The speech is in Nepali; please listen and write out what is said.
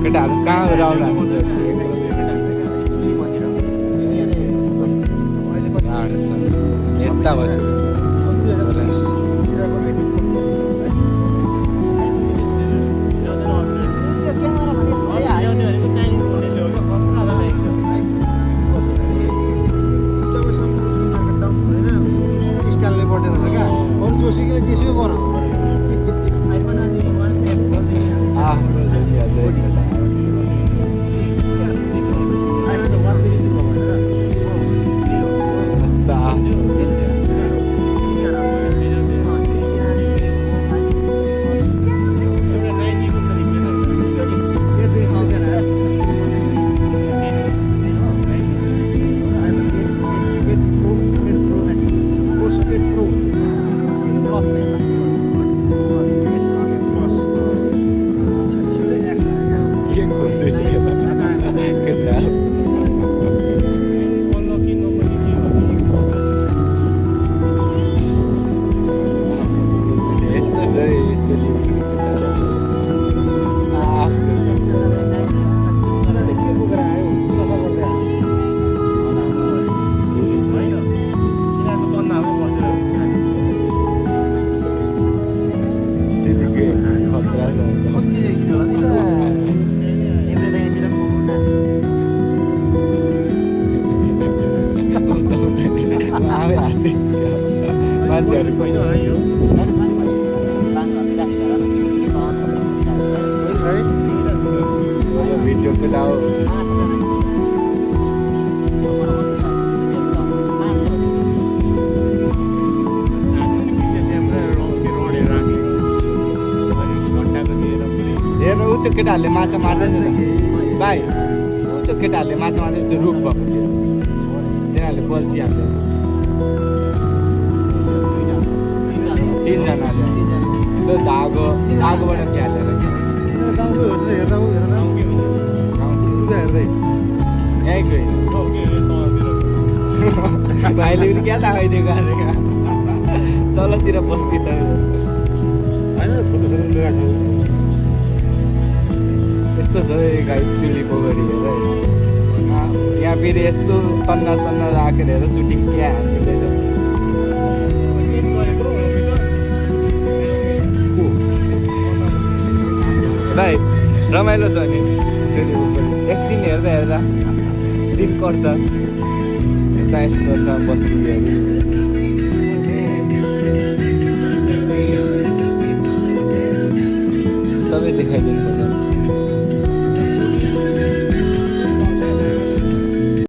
केटाहरू कहाँ गएर आउला यता बसेको छ भिडियो केटाओ हेर ऊ त्यो केटाहरूले माछा मार्दैछ त भाइ ऊ त्यो केटाहरूले माछा मार्दैछ त्यो रुख भएको तिनीहरूले बल्छी हाल्छ तिनजनाले त्यो धागोबाट फ्यालेर यहीँको भाइले पनि क्या त आइदिएको गरेका तलतिर बस्दैछ यस्तो छ गाई सिँढी पोखरी हेर यहाँ फेरि यस्तो तन्ना सन्ना राखेर हेर सुटिङ क्या हान्दैछ भाइ रमाइलो छ नि सिँढी पोखरी एकछिन हेर्दा हेर्दा दिन पर्छ यता यस्तो छ बस्तीहरू सबै देखाइदिन्छ